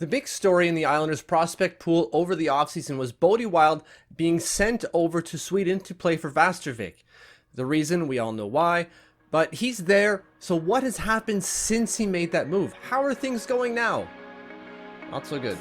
The big story in the Islanders prospect pool over the offseason was Bode Wilde being sent over to Sweden to play for Vastervik. The reason, we all know why, but he's there, so what has happened since he made that move? How are things going now? Not so good.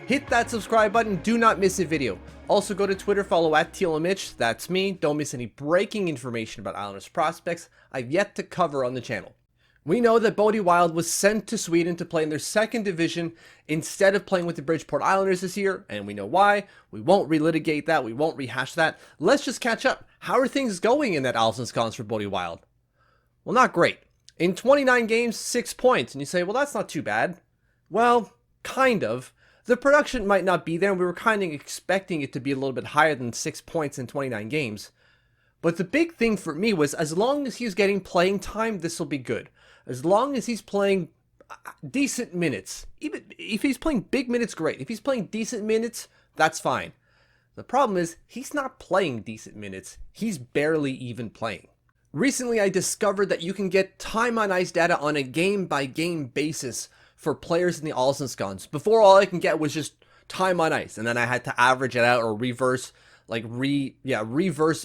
Hit that subscribe button, do not miss a video. Also go to Twitter, follow @TealMitch, that's me. Don't miss any breaking information about Islanders prospects I've yet to cover on the channel. We know that Bode Wilde was sent to Sweden to play in their second division instead of playing with the Bridgeport Islanders this year, and we know why. We won't relitigate that, we won't rehash that. Let's just catch up. How are things going in that Allsvenskan for Bode Wilde? Well, not great. In 29 games, 6 points, and you say, well, that's not too bad. Well, kind of. The production might not be there, and we were kind of expecting it to be a little bit higher than 6 points in 29 games. But the big thing for me was, as long as he's getting playing time, this will be good. As long as he's playing decent minutes, even if he's playing big minutes, great. If he's playing decent minutes, that's fine. The problem is, he's not playing decent minutes. He's barely even playing. Recently, I discovered that you can get time on ice data on a game-by-game basis for players in the Allsvenskan. Before, all I can get was just time on ice, and then I had to average it out or reverse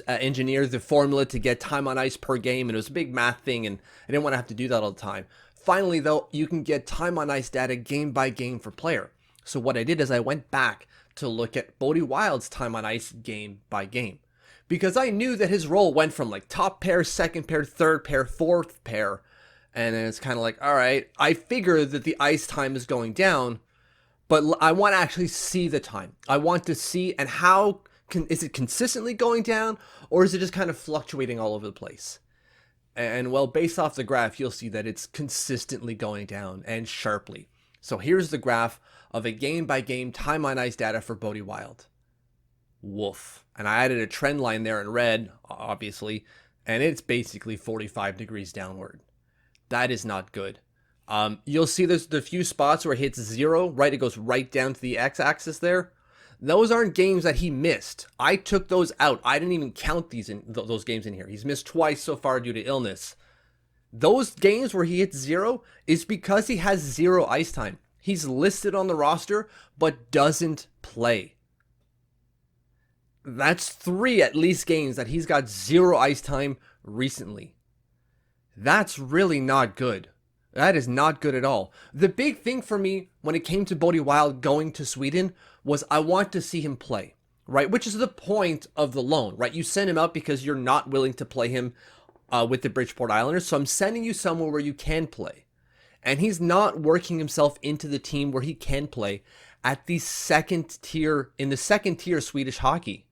engineer the formula to get time on ice per game, and it was a big math thing, and I didn't want to have to do that all the time. Finally, though, you can get time on ice data game by game for player. So what I did is I went back to look at Bode Wilde's time on ice game by game, because I knew that his role went from like top pair, second pair, third pair, fourth pair. And then it's kind of like, all right, I figure that the ice time is going down, but I want to actually see the time. I want to see, and how is it consistently going down, or is it just kind of fluctuating all over the place? And well, based off the graph, you'll see that it's consistently going down, and sharply. So here's the graph of a game-by-game time on ice data for Bode Wilde. Woof. And I added a trend line there in red, obviously, and it's basically 45 degrees downward. That is not good. You'll see there's the few spots where it hits 0, right? It goes right down to the x-axis there. Those aren't games that he missed. I took those out. I didn't even count those games in here. He's missed twice so far due to illness. Those games where he hits 0 is because he has 0 ice time. He's listed on the roster, but doesn't play. That's 3 at least games that he's got 0 ice time recently. That's really not good. That is not good at all. The big thing for me when it came to Bode Wilde going to Sweden was I want to see him play, right? Which is the point of the loan, right? You send him out because you're not willing to play him with the Bridgeport Islanders. So I'm sending you somewhere where you can play. And he's not working himself into the team where he can play at the second tier, in the second tier Swedish hockey.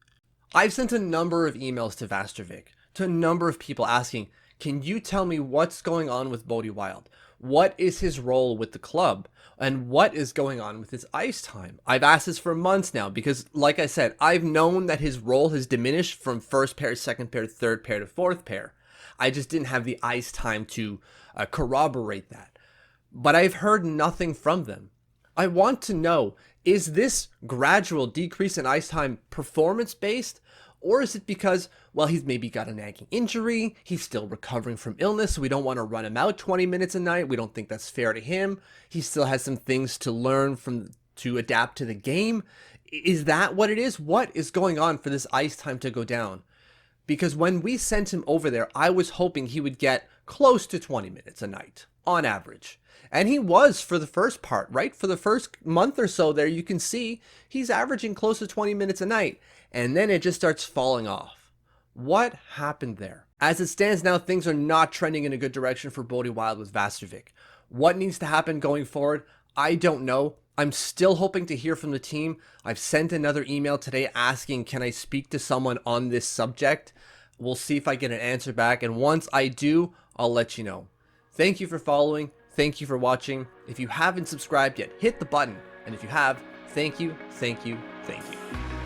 I've sent a number of emails to Vastervik, to a number of people asking, can you tell me what's going on with Bode Wilde? What is his role with the club? And what is going on with his ice time? I've asked this for months now because, like I said, I've known that his role has diminished from first pair, second pair, third pair to fourth pair. I just didn't have the ice time to corroborate that. But I've heard nothing from them. I want to know, is this gradual decrease in ice time performance-based? Or is it because, well, he's maybe got a nagging injury, he's still recovering from illness, so we don't want to run him out 20 minutes a night, we don't think that's fair to him, he still has some things to learn to adapt to the game? Is that what it is? What is going on for this ice time to go down? Because when we sent him over there, I was hoping he would get close to 20 minutes a night, on average. And he was for the first part, right? For the first month or so there, you can see he's averaging close to 20 minutes a night. And then it just starts falling off. What happened there? As it stands now, things are not trending in a good direction for Bode Wilde with Vastervik. What needs to happen going forward? I don't know. I'm still hoping to hear from the team. I've sent another email today asking, can I speak to someone on this subject? We'll see if I get an answer back. And once I do, I'll let you know. Thank you for following. Thank you for watching. If you haven't subscribed yet, hit the button. And if you have, thank you, thank you, thank you.